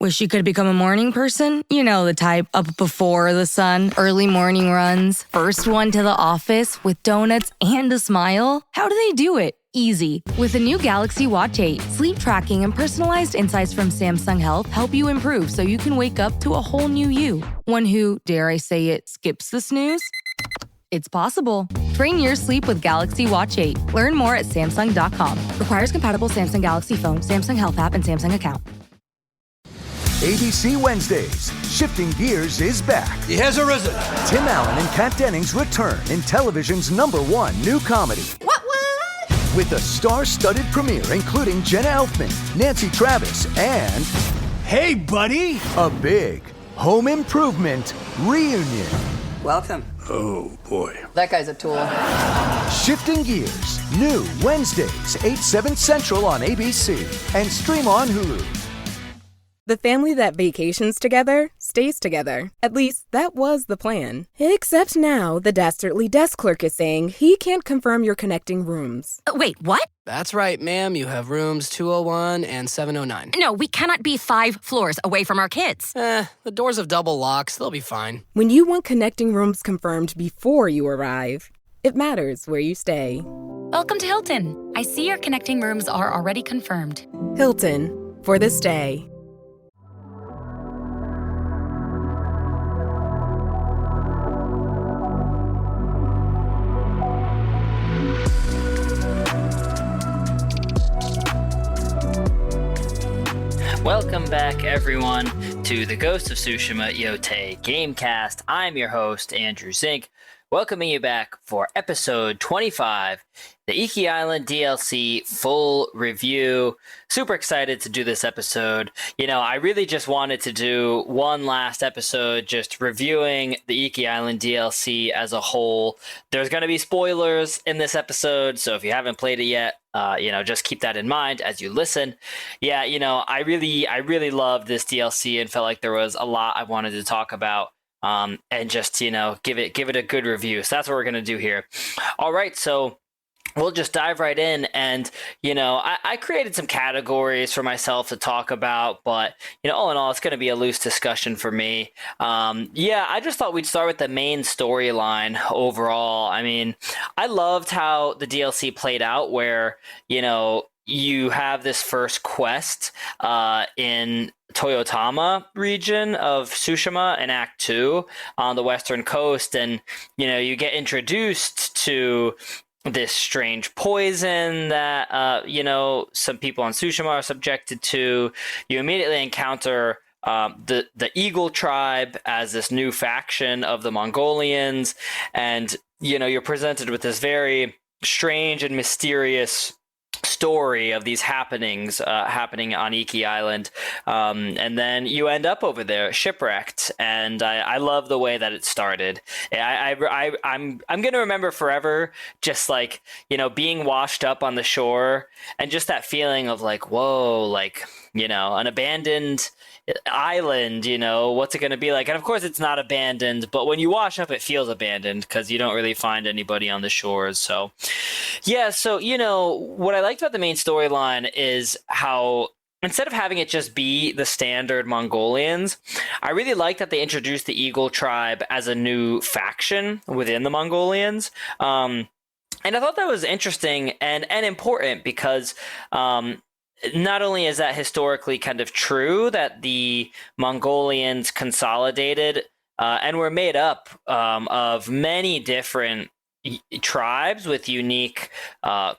Wish you could become a morning person? You know the type, up before the sun, early morning runs, first one to the office with donuts and a smile. How do they do it? Easy. With the new Galaxy Watch 8, sleep tracking and personalized insights from Samsung Health help you improve so you can wake up to a whole new you. One who, dare I say it, skips the snooze? It's possible. Train your sleep with Galaxy Watch 8. Learn more at Samsung.com. Requires compatible Samsung Galaxy phone, Samsung Health app, and Samsung account. ABC Wednesdays. Shifting Gears is back. He has arisen. Tim Allen and Kat Dennings return in television's #1 new comedy. What? With a star-studded premiere including Jenna Elfman, Nancy Travis, and... Hey, buddy! A big home improvement reunion. Welcome. Oh, boy. That guy's a tool. Shifting Gears. New Wednesdays, 8/7 Central on ABC. And stream on Hulu. The family that vacations together stays together. At least, that was the plan. Except now, the dastardly desk clerk is saying he can't confirm your connecting rooms. Wait, what? That's right, ma'am. You have rooms 201 and 709. No, we cannot be 5 floors away from our kids. The doors have double locks. They'll be fine. When you want connecting rooms confirmed before you arrive, it matters where you stay. Welcome to Hilton. I see your connecting rooms are already confirmed. Hilton, for the stay. Welcome back, everyone, to the Ghost of Tsushima Yotei Gamecast. I'm your host, Andrew Zink, welcoming you back for episode 25, the Iki Island DLC full review. Super excited to do this episode. You know, I really just wanted to do one last episode just reviewing the Iki Island DLC as a whole. There's going to be spoilers in this episode, so if you haven't played it yet, just keep that in mind as you listen. Yeah, I really loved this DLC and felt like there was a lot I wanted to talk about. And just, give it a good review. So that's what we're going to do here. All right, so we'll just dive right in. And, I created some categories for myself to talk about, but, all in all, it's going to be a loose discussion for me. I just thought we'd start with the main storyline overall. I mean, I loved how the DLC played out where, you have this first quest in Toyotama region of Tsushima in Act 2 on the western coast, and you get introduced to this strange poison that some people on Tsushima are subjected to. You immediately encounter the Eagle tribe as this new faction of the Mongolians, and you're presented with this very strange and mysterious story of these happenings happening on Iki Island, and then you end up over there shipwrecked, and I love the way that it started. I'm gonna remember forever just like being washed up on the shore and just that feeling of like, whoa, like an abandoned island, what's it going to be like? And of course it's not abandoned, but when you wash up it feels abandoned because you don't really find anybody on the shores. So what I liked about the main storyline is how instead of having it just be the standard Mongolians, I really like that they introduced the Eagle tribe as a new faction within the Mongolians. And I thought that was interesting and important because not only is that historically kind of true that the Mongolians consolidated and were made up of many different tribes with unique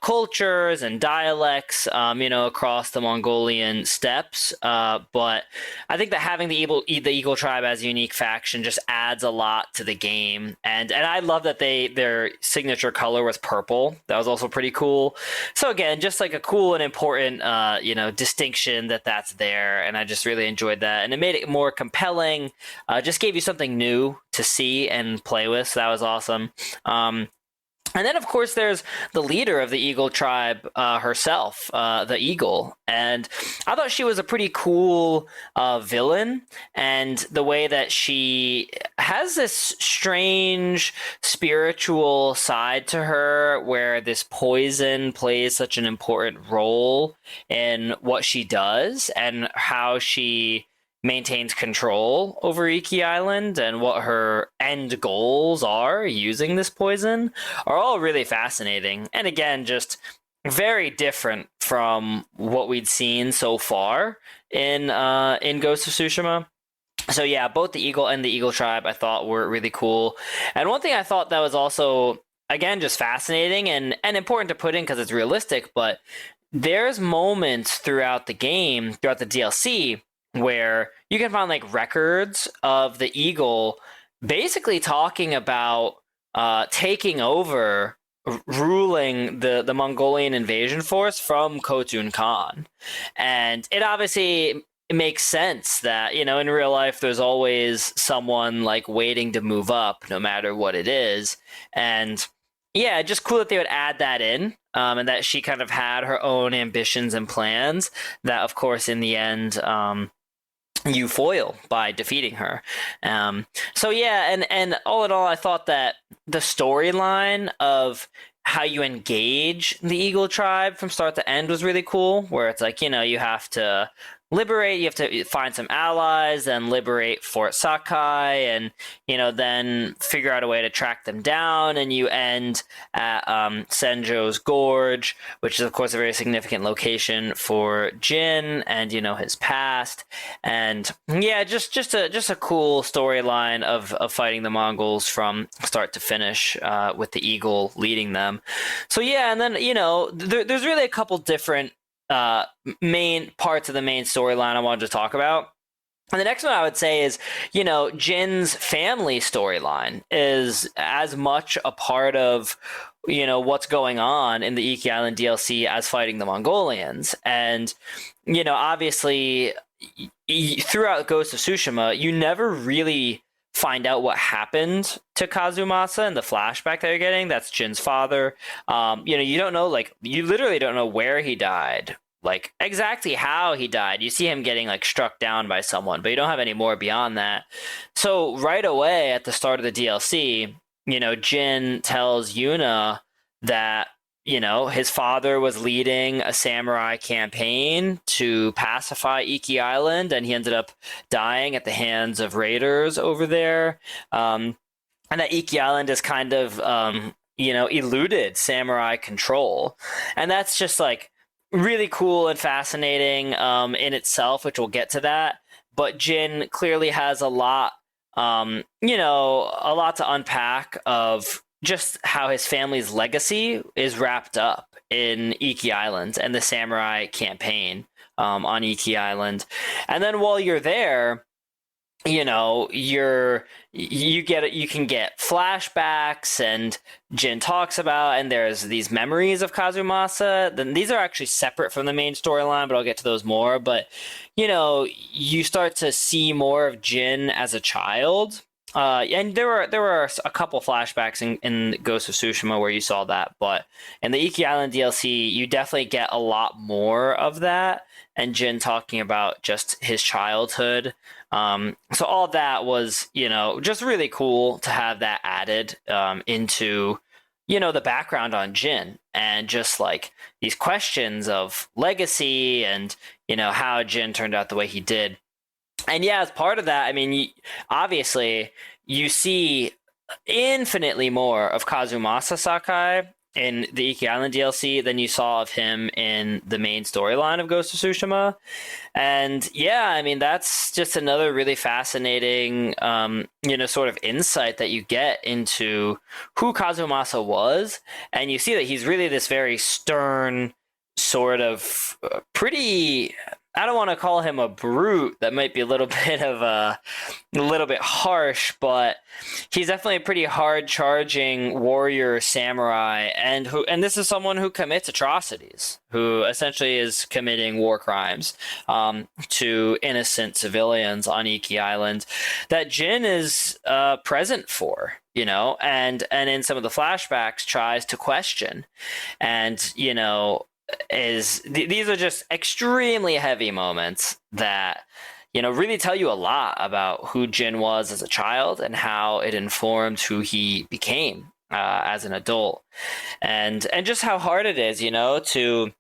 cultures and dialects, across the Mongolian steppes. But I think that having the Eagle tribe as a unique faction just adds a lot to the game. And I love that their signature color was purple. That was also pretty cool. So again, just like a cool and important, distinction that's there. And I just really enjoyed that. And it made it more compelling. Just gave you something new to see and play with. So that was awesome. And then, of course, there's the leader of the Eagle tribe herself, the Eagle. And I thought she was a pretty cool villain. And the way that she has this strange spiritual side to her where this poison plays such an important role in what she does and how she maintains control over Iki Island and what her end goals are using this poison are all really fascinating. And again, just very different from what we'd seen so far in Ghost of Tsushima. So yeah, both the Eagle and the Eagle Tribe I thought were really cool. And one thing I thought that was also, again, just fascinating and important to put in because it's realistic, but there's moments throughout the game, throughout the DLC, where you can find like records of the Eagle basically talking about taking over, ruling the Mongolian invasion force from Khotun Khan. And it obviously makes sense that, in real life, there's always someone like waiting to move up no matter what it is. And yeah, just cool that they would add that in, and that she kind of had her own ambitions and plans that, of course, in the end, you foil by defeating her. So yeah, and all in all, I thought that the storyline of how you engage the Eagle Tribe from start to end was really cool, where it's like, you have to liberate, you have to find some allies and liberate Fort Sakai, and then figure out a way to track them down, and you end at Senjo's Gorge, which is of course a very significant location for Jin and his past. And yeah, just a cool storyline of fighting the Mongols from start to finish, with the Eagle leading them. So yeah, and then there's really a couple different main parts of the main storyline I wanted to talk about. And the next one I would say is, Jin's family storyline is as much a part of, what's going on in the Iki Island DLC as fighting the Mongolians. And, obviously, throughout Ghost of Tsushima, you never really find out what happened to Kazumasa in the flashback that you're getting. That's Jin's father. You don't know, you literally don't know where he died, like exactly how he died. You see him getting struck down by someone, but you don't have any more beyond that. So right away at the start of the DLC, Jin tells Yuna that his father was leading a samurai campaign to pacify Iki Island, and he ended up dying at the hands of raiders over there. And that Iki Island is kind of, eluded samurai control. And that's just really cool and fascinating in itself, which we'll get to that. But Jin clearly has a lot to unpack of just how his family's legacy is wrapped up in Iki Island and the samurai campaign on Iki Island. And then while you're there, you can get flashbacks, and Jin talks about, and there's these memories of Kazumasa. Then these are actually separate from the main storyline, but I'll get to those more. But you start to see more of Jin as a child. And there were a couple flashbacks in Ghost of Tsushima where you saw that, but in the Iki Island DLC, you definitely get a lot more of that, and Jin talking about just his childhood. So all that was, just really cool to have that added into, the background on Jin, and just these questions of legacy and, how Jin turned out the way he did. And yeah, as part of that, I mean, obviously, you see infinitely more of Kazumasa Sakai in the Iki Island DLC than you saw of him in the main storyline of Ghost of Tsushima. And yeah, I mean, that's just another really fascinating, sort of insight that you get into who Kazumasa was. And you see that he's really this very stern, sort of pretty... I don't want to call him a brute. That might be a little bit harsh, but he's definitely a pretty hard-charging warrior samurai, and this is someone who commits atrocities, who essentially is committing war crimes to innocent civilians on Iki Island that Jin is present for, and in some of the flashbacks tries to question, and these are just extremely heavy moments that really tell you a lot about who Jin was as a child and how it informed who he became as an adult, and just how hard it is to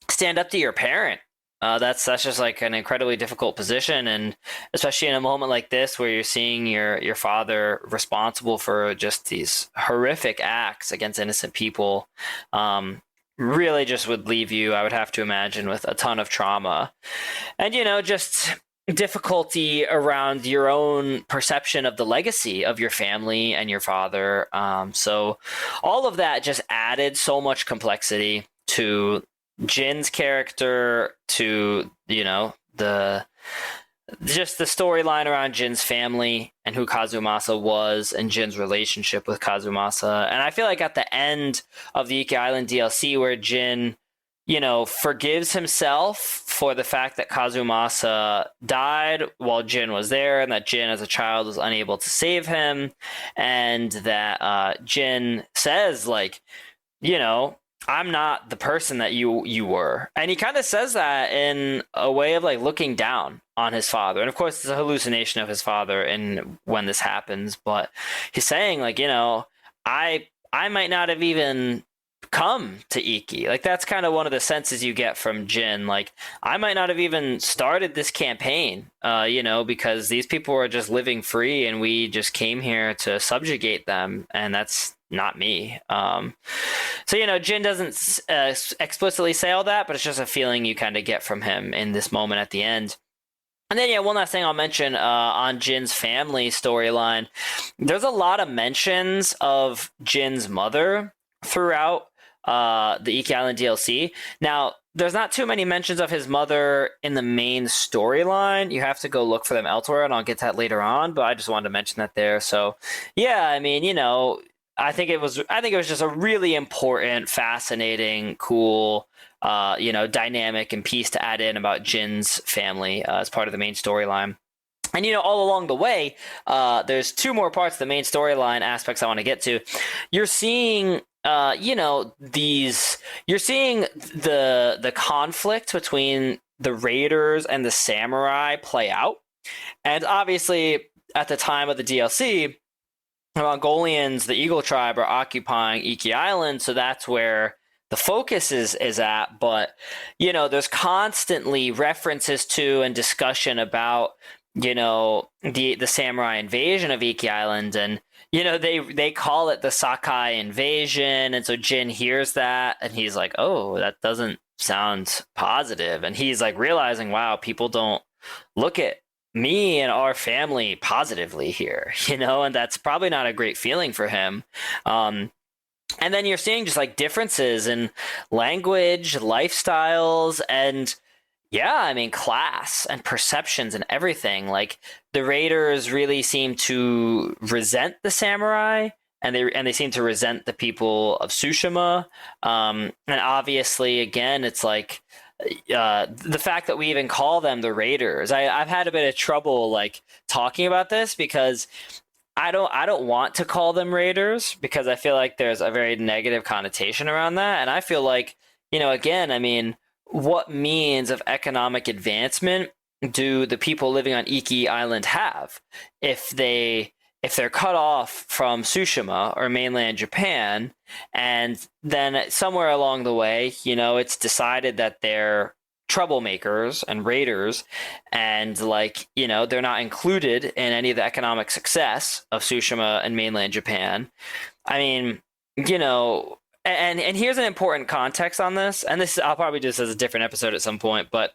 stand up to your parent That's just like an incredibly difficult position, and especially in a moment like this where you're seeing your father responsible for just these horrific acts against innocent people, really just would leave you, I would have to imagine, with a ton of trauma, and just difficulty around your own perception of the legacy of your family and your father. So all of that just added so much complexity to Jin's character, to the storyline around Jin's family and who Kazumasa was, and Jin's relationship with Kazumasa. And I feel like at the end of the Iki Island DLC, where Jin forgives himself for the fact that Kazumasa died while Jin was there, and that Jin as a child was unable to save him, and that Jin says, like, I'm not the person that you were. And he kind of says that in a way of like looking down on his father. And of course, it's a hallucination of his father and when this happens, but he's saying, like, I might not have even come to Iki. Like, that's kind of one of the senses you get from Jin. Like, I might not have even started this campaign, because these people were just living free and we just came here to subjugate them, and that's not me. So Jin doesn't explicitly say all that, but it's just a feeling you kind of get from him in this moment at the end. And then, one last thing I'll mention on Jin's family storyline. There's a lot of mentions of Jin's mother throughout the Iki Island DLC. Now, there's not too many mentions of his mother in the main storyline. You have to go look for them elsewhere, and I'll get to that later on, but I just wanted to mention that there. So, yeah, I mean, I think it was just a really important, fascinating, cool, dynamic and piece to add in about Jin's family as part of the main storyline. And, all along the way, there's two more parts of the main storyline aspects I want to get to. You're seeing, you're seeing the conflict between the raiders and the samurai play out. And obviously, at the time of the DLC, the Mongolians, the Eagle tribe, are occupying Iki Island, so that's where the focus is at. But there's constantly references to and discussion about the samurai invasion of Iki Island, and they call it the Sakai invasion, and so Jin hears that and he's like, oh, that doesn't sound positive, and he's like realizing, wow, people don't look at me and our family positively here, and that's probably not a great feeling for him. And then you're seeing just like differences in language, lifestyles, and class and perceptions and everything. Like, the raiders really seem to resent the samurai, and they seem to resent the people of Tsushima. And obviously, again, it's like the fact that we even call them the raiders. I've had a bit of trouble like talking about this because I don't want to call them raiders, because I feel like there's a very negative connotation around that. And I feel like, again, I mean, what means of economic advancement do the people living on Iki Island have if they're cut off from Tsushima or mainland Japan, and then somewhere along the way, it's decided that they're troublemakers and raiders, and like, they're not included in any of the economic success of Tsushima and mainland Japan. I mean, and here's an important context on this, and this I'll probably do this as a different episode at some point, but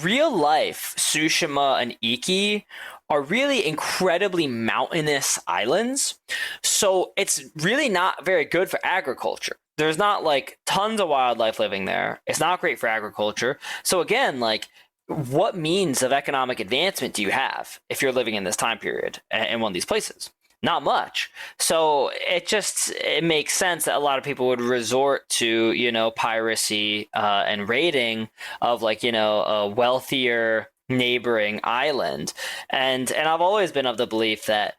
real life Tsushima and Iki are really incredibly mountainous islands, so it's really not very good for agriculture. There's not like tons of wildlife living there. It's not great for agriculture. So again, like, what means of economic advancement do you have if you're living in this time period in one of these places? Not much. So it makes sense that a lot of people would resort to, piracy and raiding of like, a wealthier neighboring island. And I've always been of the belief that,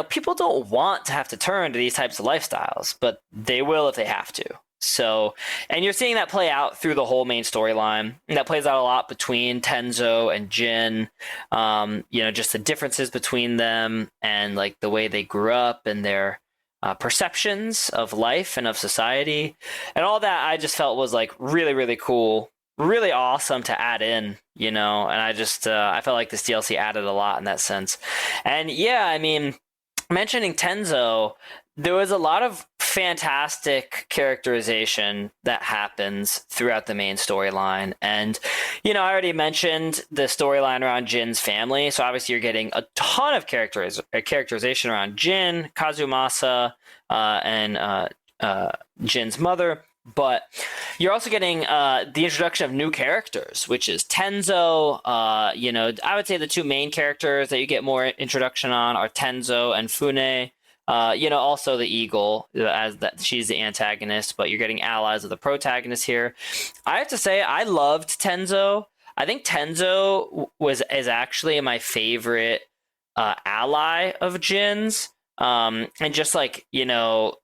people don't want to have to turn to these types of lifestyles, but they will if they have to. So, and you're seeing that play out through the whole main storyline. And that plays out a lot between Tenzo and Jin. Just the differences between them and like the way they grew up and their perceptions of life and of society, and all that I just felt was like really, really cool really awesome to add in, and I just I felt like this DLC added a lot in that sense. And yeah, I mean, mentioning Tenzo, there was a lot of fantastic characterization that happens throughout the main storyline. And, I already mentioned the storyline around Jin's family. So obviously you're getting a ton of characterization around Jin, Kazumasa, and Jin's mother. But you're also getting the introduction of new characters, which is Tenzo. I would say the two main characters that you get more introduction on are Tenzo and Fune. Also the Eagle, as that she's the antagonist, but you're getting allies of the protagonist here. I have to say, I loved Tenzo. I think Tenzo is actually my favorite ally of Jin's, and just like the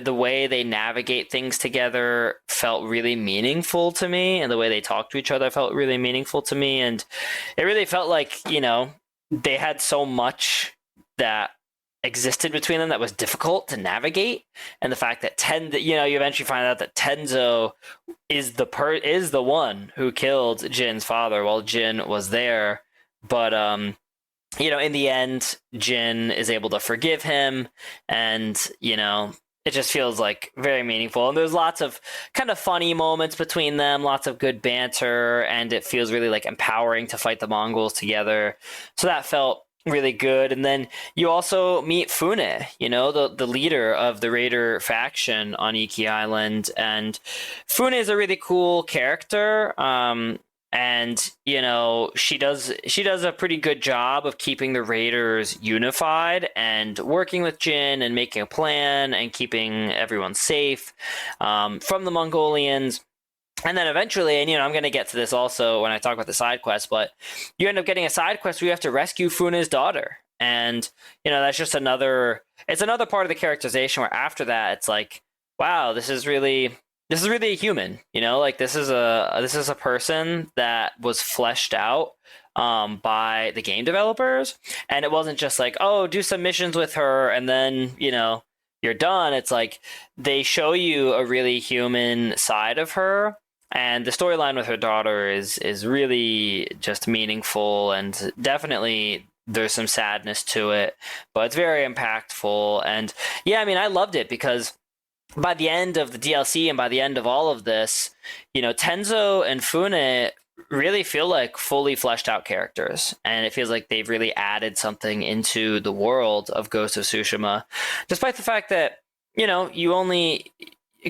way they navigate things together felt really meaningful to me, and the way they talk to each other felt really meaningful to me, and it really felt like they had so much that existed between them that was difficult to navigate, and the fact that you eventually find out that Tenzo is the one who killed Jin's father while Jin was there, but in the end Jin is able to forgive him, and it just feels like very meaningful, and there's lots of kind of funny moments between them, lots of good banter, and it feels really like empowering to fight the Mongols together, so that felt really good. And then you also meet Fune, the leader of the Raider faction on Iki Island. And Fune is a really cool character. And she does a pretty good job of keeping the Raiders unified and working with Jin and making a plan and keeping everyone safe from the Mongolians. And then eventually, and I'm going to get to this also when I talk about the side quest, but you end up getting a side quest where you have to rescue Fune's daughter. And, that's just another part of the characterization where after that, it's like, wow, this is really a human, like this is a person that was fleshed out by the game developers. And it wasn't just like, oh, do some missions with her and then, you're done. It's like they show you a really human side of her. And the storyline with her daughter is really just meaningful, and definitely there's some sadness to it, but it's very impactful. And yeah, I mean, I loved it because by the end of the DLC and by the end of all of this, Tenzo and Fune really feel like fully fleshed out characters, and it feels like they've really added something into the world of Ghost of Tsushima, despite the fact that you only,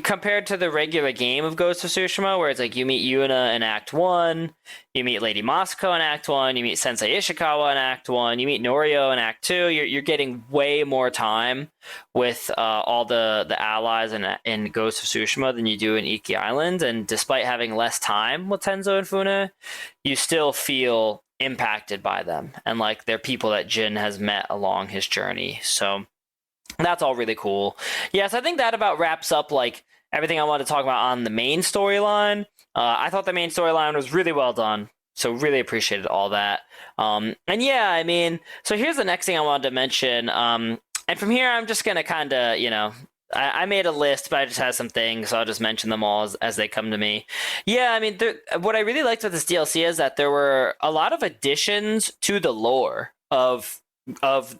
compared to the regular game of Ghost of Tsushima, where it's like you meet Yuna in Act 1, you meet Lady Masako in Act 1, you meet Sensei Ishikawa in Act 1, you meet Norio in Act 2, you're getting way more time with all the allies in Ghost of Tsushima than you do in Iki Island, and despite having less time with Tenzo and Fune, you still feel impacted by them, and like they're people that Jin has met along his journey, so that's all really cool. Yes, I think that about wraps up like everything I wanted to talk about on the main storyline. I thought the main storyline was really well done, so really appreciated all that. And yeah, I mean, so here's the next thing I wanted to mention. And from here, I'm just going to kind of, I made a list, but I just had some things, so I'll just mention them all as they come to me. Yeah, I mean, what I really liked with this DLC is that there were a lot of additions to the lore of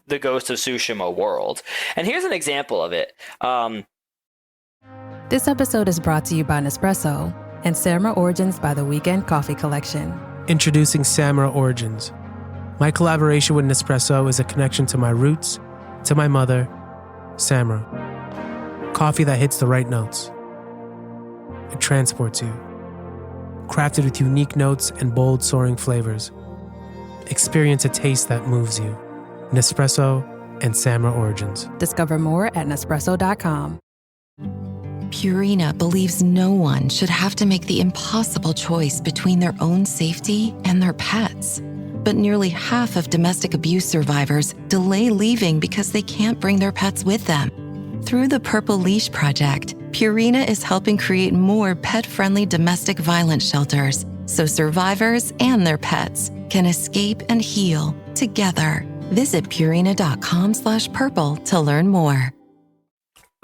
the Ghost of Tsushima world. And here's an example of it. This episode is brought to you by Nespresso and Samra Origins by the Weekend Coffee Collection. Introducing Samra Origins. My collaboration with Nespresso is a connection to my roots, to my mother, Samra. Coffee that hits the right notes. It transports you. Crafted with unique notes and bold, soaring flavors. Experience a taste that moves you. Nespresso and Samra Origins. Discover more at Nespresso.com. Purina believes no one should have to make the impossible choice between their own safety and their pets. But nearly half of domestic abuse survivors delay leaving because they can't bring their pets with them. Through the Purple Leash Project, Purina is helping create more pet-friendly domestic violence shelters so survivors and their pets can escape and heal together. Visit Purina.com/purple to learn more.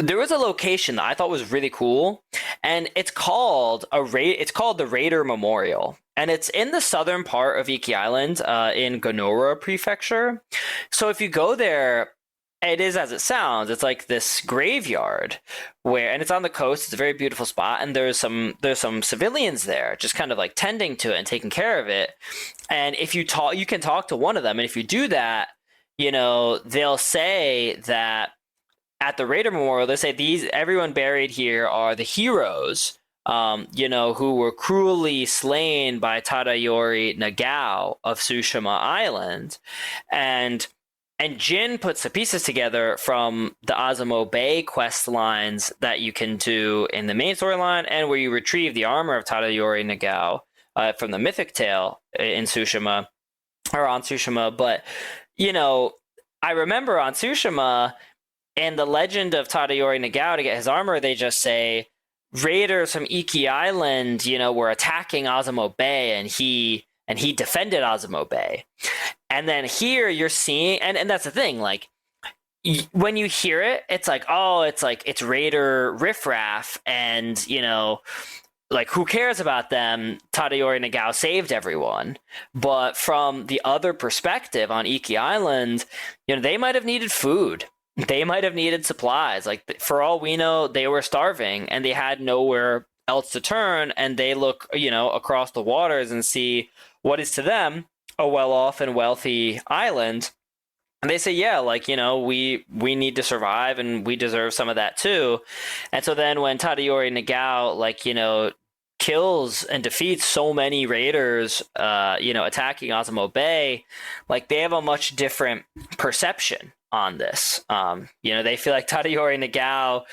there was a location that I thought was really cool, and it's called the Raider Memorial, and it's in the southern part of Iki Island, in Gonora Prefecture. So if you go there, it is as it sounds. It's like this graveyard and it's on the coast. It's a very beautiful spot, and there's some civilians there, just kind of like tending to it and taking care of it. And if you can talk to one of them, and if you do that, they'll say that at the Raider Memorial, they say everyone buried here are the heroes, who were cruelly slain by Tadayori Nagao of Tsushima Island, and Jin puts the pieces together from the Azamo Bay quest lines that you can do in the main storyline, and where you retrieve the armor of Tadayori Nagao from the mythic tale in Tsushima, or on Tsushima. But, I remember on Tsushima, in the legend of Tadayori Nagao, to get his armor, they just say, raiders from Iki Island, were attacking Azamo Bay, and he defended Azamo Bay. And then here you're seeing, and that's the thing, like, when you hear it, it's like, oh, it's raider riffraff, and, like, who cares about them? Tadayori Nagao saved everyone. But from the other perspective on Iki Island, they might have needed food. They might have needed supplies. Like, for all we know, they were starving, and they had nowhere else to turn, and they look, across the waters and see what is to them a well-off and wealthy island, and they say, yeah, like, we need to survive, and we deserve some of that too. And so then when Tadayori Nagao, like, kills and defeats so many raiders, attacking Azamo Bay, like, they have a much different perception on this. They feel like Tadayori Nagao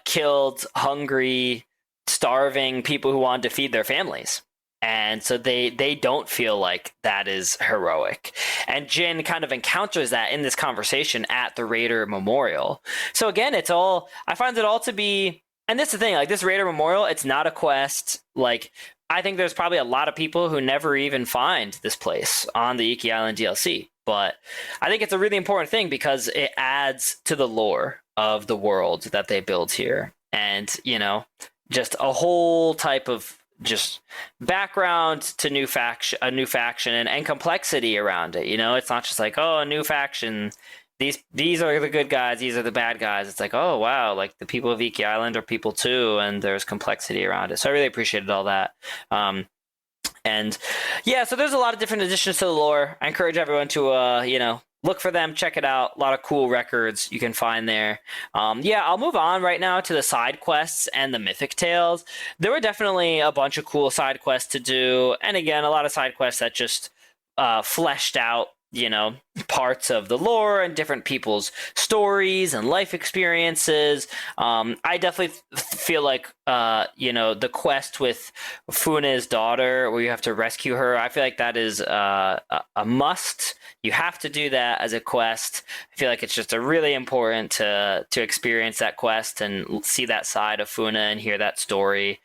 killed hungry, starving people who wanted to feed their families. And so they don't feel like that is heroic. And Jin kind of encounters that in this conversation at the Raider Memorial. So again, I find it all to be, and this is the thing, like, this Raider Memorial, it's not a quest. Like, I think there's probably a lot of people who never even find this place on the Iki Island DLC. But I think it's a really important thing because it adds to the lore of the world that they build here. And, just a whole type of just background to a new faction and complexity around it. It's not just like, oh, a new faction, these are the good guys, these are the bad guys. It's like, oh wow, like, the people of Iki Island are people too, and there's complexity around it. So I really appreciated all that. And yeah, so there's a lot of different additions to the lore. I encourage everyone to look for them, check it out. A lot of cool records you can find there. I'll move on right now to the side quests and the mythic tales. There were definitely a bunch of cool side quests to do, and again, a lot of side quests that just fleshed out parts of the lore and different people's stories and life experiences. I definitely feel like the quest with Fune's daughter, where you have to rescue her, I feel like that is a must. You have to do that as a quest. I feel like it's just a really important to experience that quest and see that side of Fune and hear that story.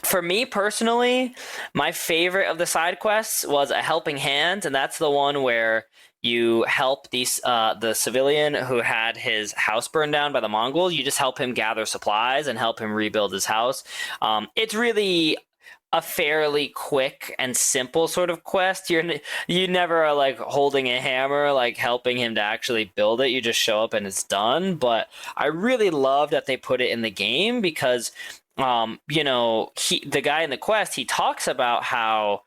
For me personally, my favorite of the side quests was A Helping Hand, and that's the one where you help the civilian who had his house burned down by the Mongols. You just help him gather supplies and help him rebuild his house. It's really a fairly quick and simple sort of quest. You never are like holding a hammer, like helping him to actually build it. You just show up and it's done. But I really love that they put it in the game because the guy in the quest, he talks about how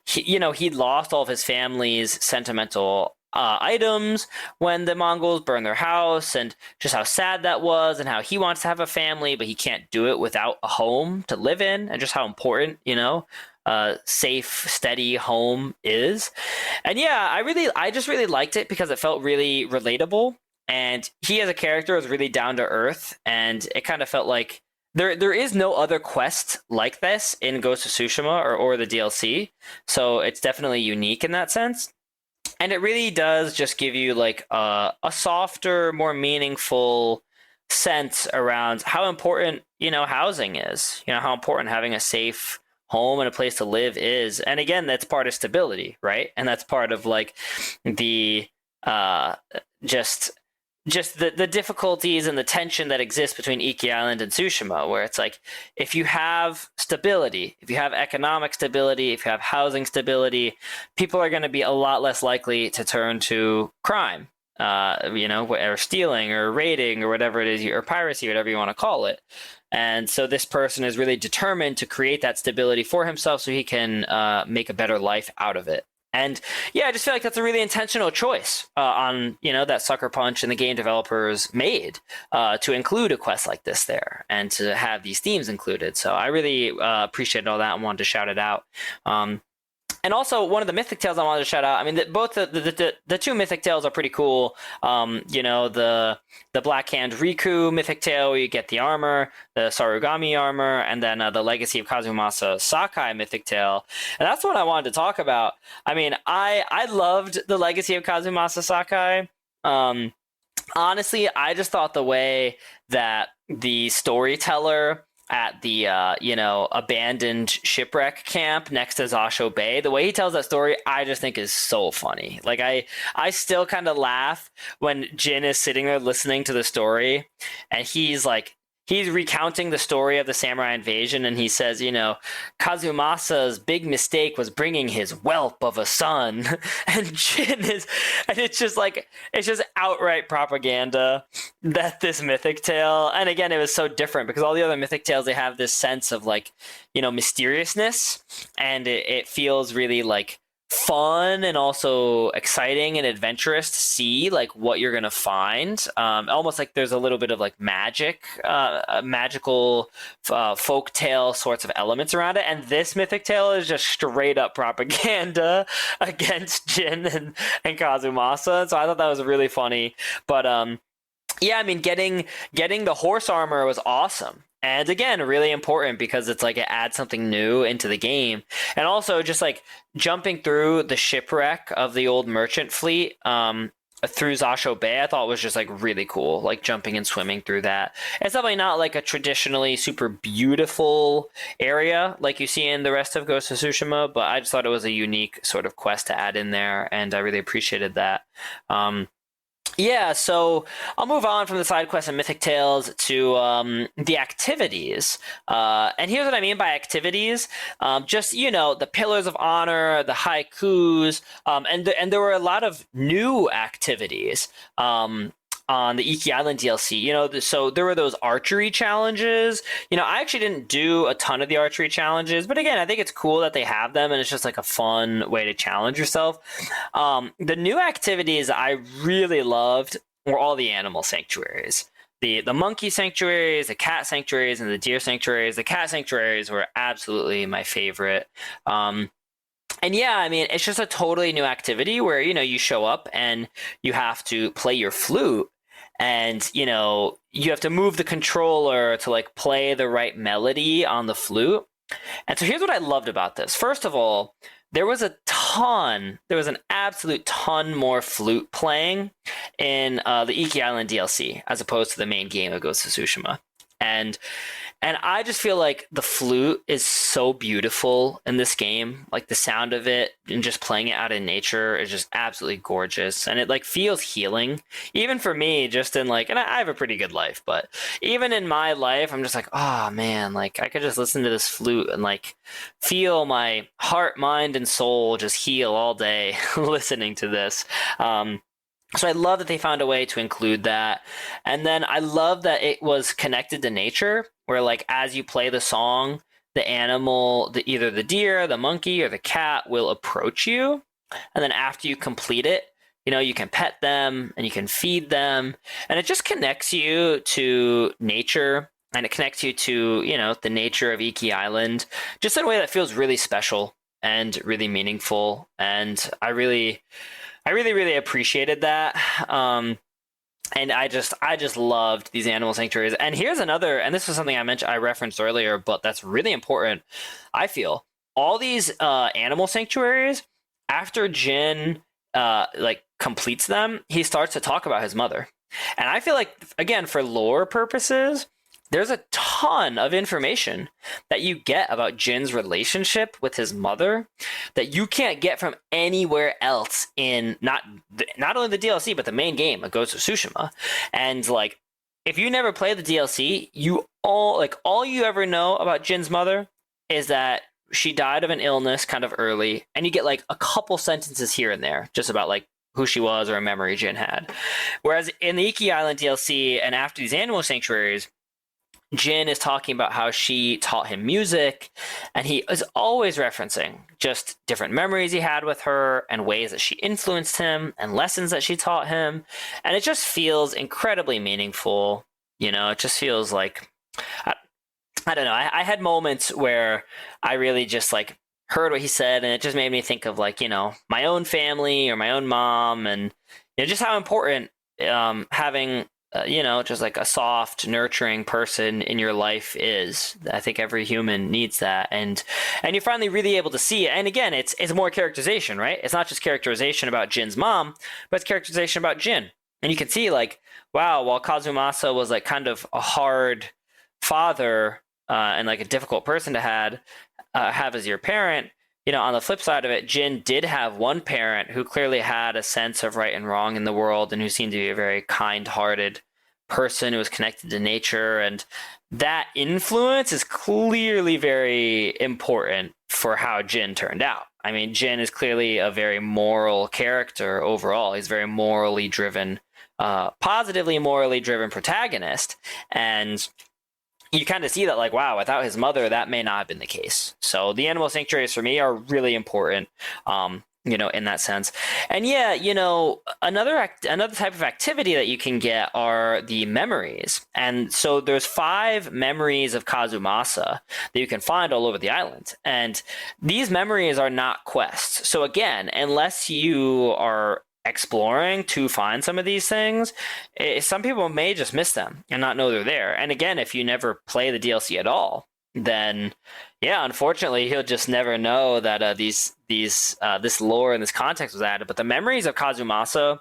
he lost all of his family's sentimental items when the Mongols burned their house, and just how sad that was, and how he wants to have a family, but he can't do it without a home to live in, and just how important, safe, steady home is. And yeah, I just really liked it because it felt really relatable, and he as a character was really down to earth, and it kind of felt like there is no other quest like this in Ghost of Tsushima or the DLC, so it's definitely unique in that sense. And it really does just give you like a softer, more meaningful sense around how important, housing is, how important having a safe home and a place to live is. And again, that's part of stability, right? And that's part of like the just just the difficulties and the tension that exists between Iki Island and Tsushima, where it's like, if you have stability, if you have economic stability, if you have housing stability, people are going to be a lot less likely to turn to crime, or stealing or raiding or whatever it is, or piracy, whatever you want to call it. And so this person is really determined to create that stability for himself so he can make a better life out of it. And yeah, I just feel like that's a really intentional choice on, that Sucker Punch and the game developers made to include a quest like this there and to have these themes included. So I really appreciated all that and wanted to shout it out. And also, one of the Mythic Tales I wanted to shout out, I mean, both the two Mythic Tales are pretty cool. The Black Hand Riku Mythic Tale, where you get the armor, the Sarugami armor, and then the Legacy of Kazumasa Sakai Mythic Tale. And that's what I wanted to talk about. I mean, I loved the Legacy of Kazumasa Sakai. Honestly, I just thought the way that the storyteller at the abandoned shipwreck camp next to Zasho Bay, the way he tells that story, I just think is so funny. Like I still kind of laugh when Jin is sitting there listening to the story, and he's recounting the story of the samurai invasion, and he says, Kazumasa's big mistake was bringing his whelp of a son. And it's just outright propaganda that this Mythic Tale, and again, it was so different because all the other Mythic Tales, they have this sense of mysteriousness, and it feels really fun and also exciting and adventurous to see what you're gonna find, almost like there's a little bit of magic, magical folk tale sorts of elements around it. And this Mythic Tale is just straight up propaganda against Jin and Kazumasa, so I thought that was really funny. But yeah, I mean, getting the horse armor was awesome. And again, really important because it's it adds something new into the game. And also just jumping through the shipwreck of the old merchant fleet through Zasho Bay, I thought was just really cool. Jumping and swimming through that. It's definitely not a traditionally super beautiful area like you see in the rest of Ghost of Tsushima, but I just thought it was a unique sort of quest to add in there, and I really appreciated that. Yeah, so I'll move on from the side quests and Mythic Tales to the activities. And here's what I mean by activities. Just, the Pillars of Honor, the haikus, and there were a lot of new activities on the Iki Island DLC. So there were those archery challenges. I actually didn't do a ton of the archery challenges, but again, I think it's cool that they have them, and it's just a fun way to challenge yourself. The new activities I really loved were all the animal sanctuaries. The monkey sanctuaries, the cat sanctuaries, and the deer sanctuaries. The cat sanctuaries were absolutely my favorite. And yeah, I mean, it's just a totally new activity where, you show up and you have to play your flute. And, you have to move the controller to play the right melody on the flute. And so here's what I loved about this. First of all, there was an absolute ton more flute playing in the Iki Island DLC as opposed to the main game of Ghost of Tsushima. And I just feel like the flute is so beautiful in this game. The sound of it and just playing it out in nature is just absolutely gorgeous. And it feels healing. Even for me, just in and I have a pretty good life, but even in my life, I'm just oh man, I could just listen to this flute and feel my heart, mind, and soul just heal all day listening to this. So I love that they found a way to include that. And then I love that it was connected to nature, where as you play the song, the animal, either the deer, the monkey, or the cat will approach you. And then after you complete it, you can pet them and you can feed them. And it just connects you to nature, and it connects you to, the nature of Iki Island, just in a way that feels really special and really meaningful. And I really appreciated that. And I just loved these animal sanctuaries. And here's another, and this was something I referenced earlier, but that's really important. I feel all these animal sanctuaries, after Jin completes them, he starts to talk about his mother. And I feel again, for lore purposes, there's a ton of information that you get about Jin's relationship with his mother that you can't get from anywhere else in not only the DLC but the main game, Ghost of Tsushima. And like, if you never play the DLC, all you ever know about Jin's mother is that she died of an illness kind of early, and you get like a couple sentences here and there just about like who she was or a memory Jin had. Whereas in the Iki Island DLC and after these animal sanctuaries, Jin is talking about how she taught him music, and he is always referencing just different memories he had with her and ways that she influenced him and lessons that she taught him. And it just feels incredibly meaningful. You know, it just feels like, I don't know. I had moments where I really just like heard what he said, and it just made me think of like, you know, my own family or my own mom, and you know, just how important having you know, just like a soft, nurturing person in your life is. I think every human needs that, and you're finally really able to see it. And again, it's more characterization, right? It's not just characterization about Jin's mom, but it's characterization about Jin. And you can see like, wow, while Kazumasa was like kind of a hard father and like a difficult person to have as your parent, you know, on the flip side of it, Jin did have one parent who clearly had a sense of right and wrong in the world, and who seemed to be a very kind-hearted person who was connected to nature. And that influence is clearly very important for how Jin turned out. I mean, Jin is clearly a very moral character overall. He's very morally driven, positively morally driven protagonist. And you kind of see that, like, wow, without his mother, that may not have been the case. So the animal sanctuaries for me are really important, you know, in that sense. And yeah, you know, another type of activity that you can get are the memories. And so there's 5 memories of Kazumasa that you can find all over the island. And these memories are not quests. So again, unless you are exploring to find some of these things, some people may just miss them and not know they're there. And again, if you never play the DLC at all, then yeah, unfortunately, he'll just never know that this lore and this context was added. But the memories of Kazumasa,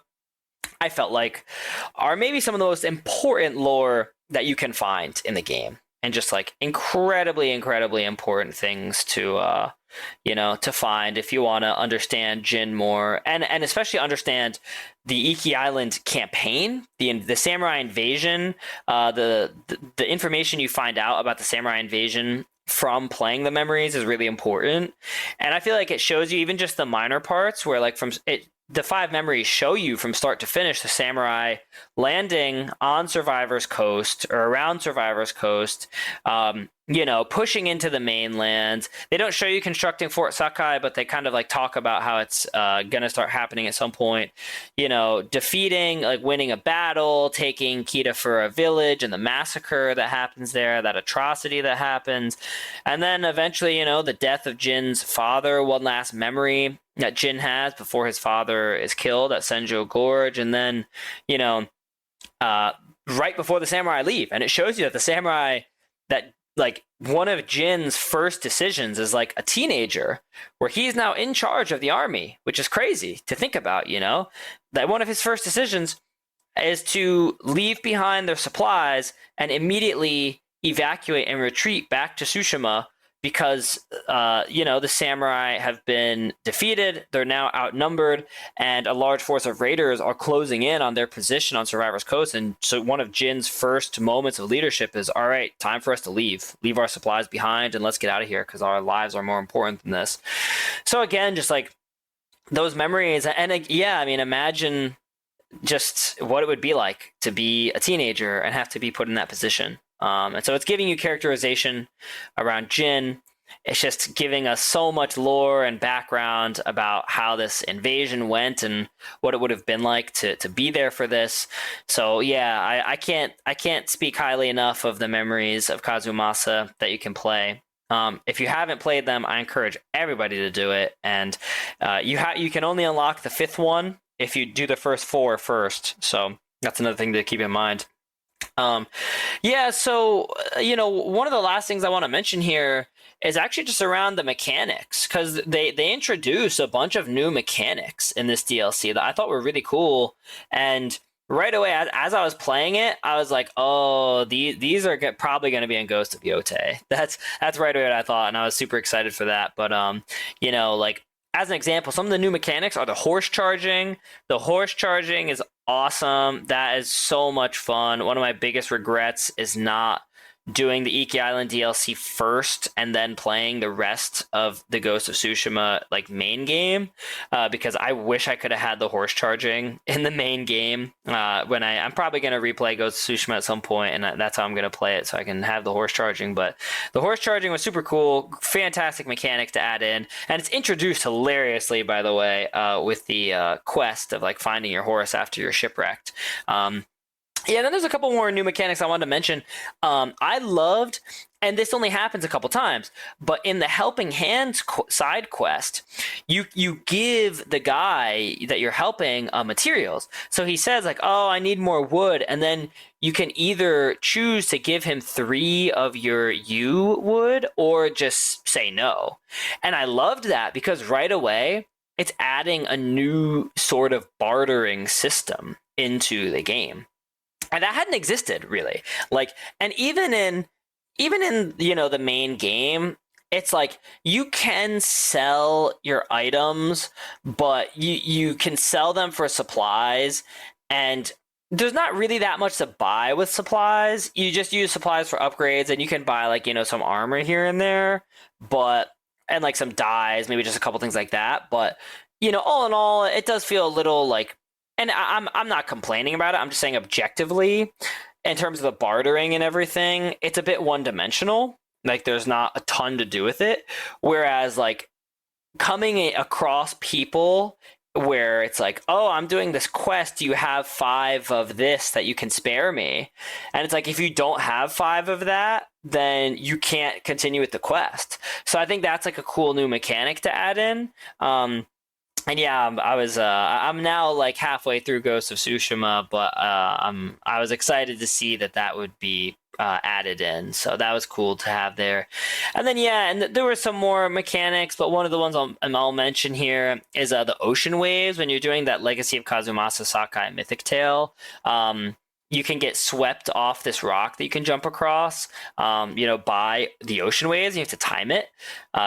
I felt like, are maybe some of the most important lore that you can find in the game, and just like incredibly important things to you know, to find if you want to understand Jin more, and especially understand the Iki Island campaign, the samurai invasion, the information you find out about the samurai invasion from playing the memories is really important. And I feel like it shows you even just the minor parts where, like, the 5 memories show you from start to finish the samurai landing on Survivor's Coast or around Survivor's Coast, you know, pushing into the mainland. They don't show you constructing Fort Sakai, but they kind of like talk about how it's going to start happening at some point. You know, defeating, like winning a battle, taking Kita for a village, and the massacre that happens there, that atrocity that happens. And then eventually, you know, the death of Jin's father, one last memory that Jin has before his father is killed at Senjo Gorge. And then, you know, right before the samurai leave. And it shows you that the samurai, that like one of Jin's first decisions is like a teenager, where he's now in charge of the army, which is crazy to think about, you know, that one of his first decisions is to leave behind their supplies and immediately evacuate and retreat back to Tsushima, because you know, the samurai have been defeated, they're now outnumbered, and a large force of raiders are closing in on their position on Survivor's Coast. And so one of Jin's first moments of leadership is, all right, time for us to leave our supplies behind, and let's get out of here because our lives are more important than this. So again, just like those memories, and yeah, I mean, imagine just what it would be like to be a teenager and have to be put in that position. And so it's giving you characterization around Jin. It's just giving us so much lore and background about how this invasion went and what it would have been like to be there for this. So yeah, I can't speak highly enough of the memories of Kazumasa that you can play. If you haven't played them, I encourage everybody to do it. And you can only unlock the 5th one if you do the first 4 first. So that's another thing to keep in mind. Yeah, so, you know, one of the last things I want to mention here is actually just around the mechanics, because they introduce a bunch of new mechanics in this DLC that I thought were really cool. And right away, as I was playing it, I was like, oh, these are probably going to be in Ghost of Yotei. That's right away what I thought, and I was super excited for that. But like as an example, some of the new mechanics are the horse charging. The horse charging is awesome. That is so much fun. One of my biggest regrets is not doing the Iki Island DLC first and then playing the rest of the Ghost of Tsushima like main game, because I wish I could have had the horse charging in the main game. When I'm probably going to replay Ghost of Tsushima at some point, and that's how I'm going to play it, so I can have the horse charging. But the horse charging was super cool, fantastic mechanic to add in, and it's introduced hilariously, by the way, with the quest of like finding your horse after you're shipwrecked. Yeah, then there's a couple more new mechanics I wanted to mention. I loved, and this only happens a couple times, but in the Helping Hands side quest, you give the guy that you're helping materials. So he says like, oh, I need more wood. And then you can either choose to give him 3 of your yew wood or just say no. And I loved that because right away, it's adding a new sort of bartering system into the game. And that hadn't existed really. Like, and even in the main game, it's like you can sell your items, but you can sell them for supplies, and there's not really that much to buy with supplies. You just use supplies for upgrades, and you can buy like, some armor here and there, and like some dyes, maybe just a couple things like that. But, all in all, it does feel a little like, and I'm not complaining about it. I'm just saying objectively, in terms of the bartering and everything, it's a bit one-dimensional. Like there's not a ton to do with it. Whereas like coming across people where it's like, oh, I'm doing this quest. Do you have 5 of this that you can spare me? And it's like, if you don't have 5 of that, then you can't continue with the quest. So I think that's like a cool new mechanic to add in. And yeah, I'm now like halfway through Ghost of Tsushima, but I was excited to see that would be added in. So that was cool to have there. And then, and there were some more mechanics, but one of the ones I'll mention here is the ocean waves. When you're doing that Legacy of Kazumasa Sakai Mythic Tale, you can get swept off this rock that you can jump across, by the ocean waves. You have to time it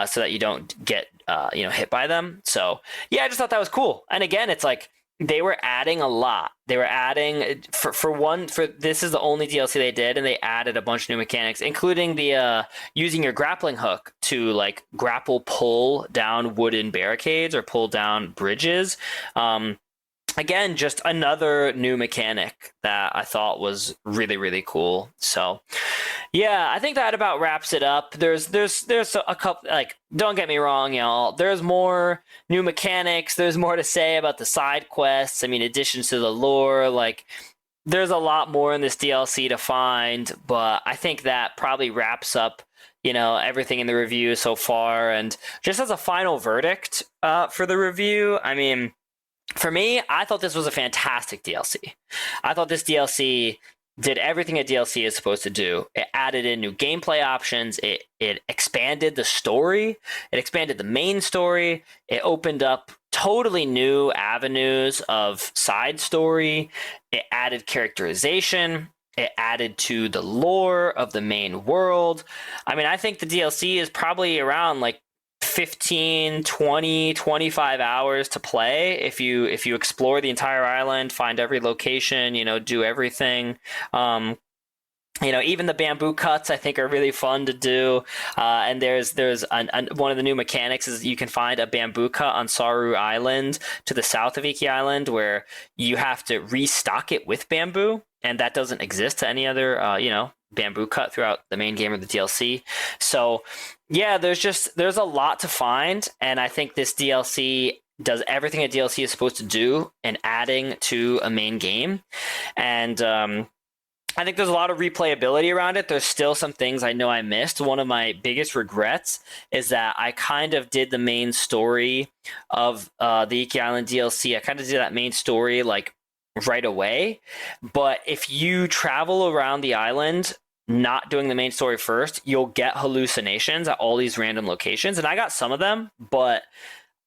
so that you don't get, hit by them. So, yeah, I just thought that was cool. And again, it's like they were adding a lot. They were adding, for this is the only DLC they did, and they added a bunch of new mechanics, including the using your grappling hook to like grapple pull down wooden barricades or pull down bridges. Again, just another new mechanic that I thought was really, really cool. So, yeah, I think that about wraps it up. There's a couple, like, don't get me wrong, y'all. There's more new mechanics. There's more to say about the side quests. I mean, additions to the lore, like, there's a lot more in this DLC to find. But I think that probably wraps up, everything in the review so far. And just as a final verdict for the review, I mean, for me, I thought this was a fantastic DLC. I thought this DLC did everything a DLC is supposed to do. It added in new gameplay options. It expanded the story. It expanded the main story. It opened up totally new avenues of side story. It added characterization. It added to the lore of the main world. I mean, I think the DLC is probably around like 15, 20, 25 hours to play if you explore the entire island, find every location, do everything. Even the bamboo cuts I think are really fun to do. And there's one of the new mechanics is you can find a bamboo cut on Saru Island to the south of Iki Island where you have to restock it with bamboo, and that doesn't exist to any other bamboo cut throughout the main game or the DLC. So yeah, there's a lot to find, and I think this DLC does everything a DLC is supposed to do in adding to a main game. And I think there's a lot of replayability around it. There's still some things I know I missed. One of my biggest regrets is that I kind of did the main story of the Iki Island DLC. I kind of did that main story like right away. But if you travel around the island not doing the main story first, you'll get hallucinations at all these random locations. And I got some of them, but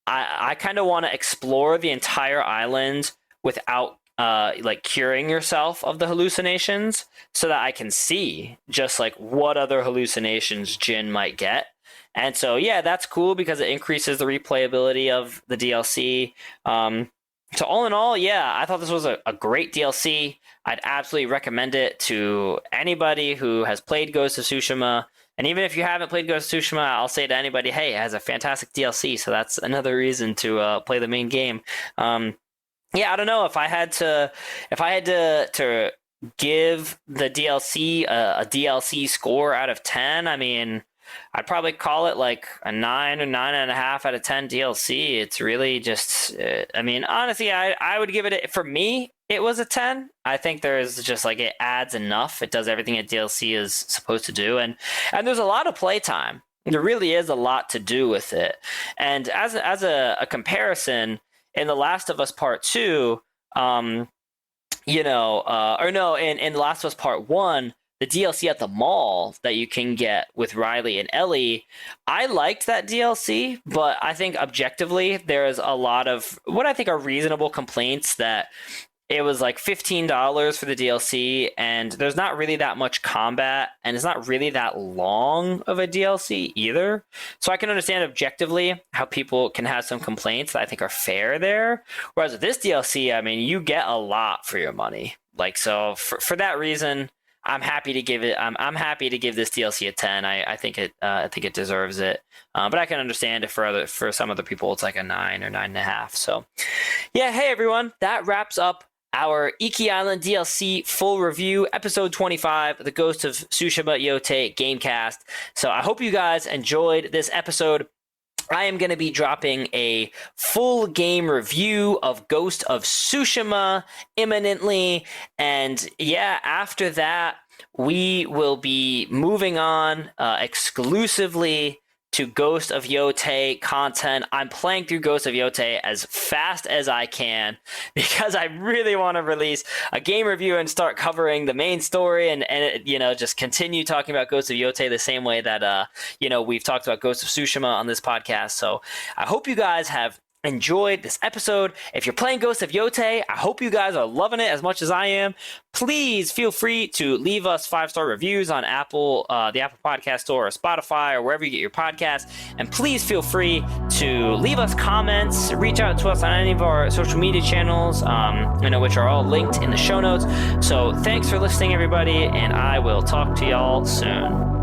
I kind of want to explore the entire island without like curing yourself of the hallucinations so that I can see just like what other hallucinations Jin might get. And so, yeah, that's cool because it increases the replayability of the DLC. So all in all, yeah, I thought this was a great DLC. I'd absolutely recommend it to anybody who has played Ghost of Tsushima. And even if you haven't played Ghost of Tsushima, I'll say to anybody, hey, it has a fantastic DLC. So that's another reason to play the main game. Yeah, I don't know if I had to give the DLC a DLC score out of 10. I mean, I'd probably call it like a 9 or 9.5 out of 10 DLC. It's really just, I mean, honestly, I would give it, for me, it was a 10. I think there's just like, it adds enough. It does everything a DLC is supposed to do. And there's a lot of playtime. There really is a lot to do with it. And as a comparison, in The Last of Us Part 2, in The Last of Us Part 1, the DLC at the mall that you can get with Riley and Ellie, I liked that DLC, but I think objectively there's a lot of what I think are reasonable complaints that it was like $15 for the DLC, and there's not really that much combat, and it's not really that long of a DLC either. So I can understand objectively how people can have some complaints that I think are fair there. Whereas with this DLC, I mean, you get a lot for your money. Like, so for that reason, I'm happy to give it. I'm happy to give this DLC a 10. I think it deserves it. But I can understand if for some other people it's like a 9 or 9.5. So, yeah. Hey everyone, that wraps up our Iki Island DLC full review, episode 25, the Ghost of Tsushima Yotei Gamecast. So I hope you guys enjoyed this episode. I am going to be dropping a full game review of Ghost of Tsushima imminently. And yeah, after that, we will be moving on exclusively to Ghost of Yotei content. I'm playing through Ghost of Yotei as fast as I can because I really want to release a game review and start covering the main story and just continue talking about Ghost of Yotei the same way that we've talked about Ghost of Tsushima on this podcast. So I hope you guys have enjoyed this episode. If you're playing Ghost of Yotei, I hope you guys are loving it as much as I am. Please feel free to leave us 5-star reviews on Apple, the Apple Podcast Store, or Spotify, or wherever you get your podcasts. And please feel free to leave us comments, reach out to us on any of our social media channels, which are all linked in the show notes. So thanks for listening, everybody, and I will talk to y'all soon.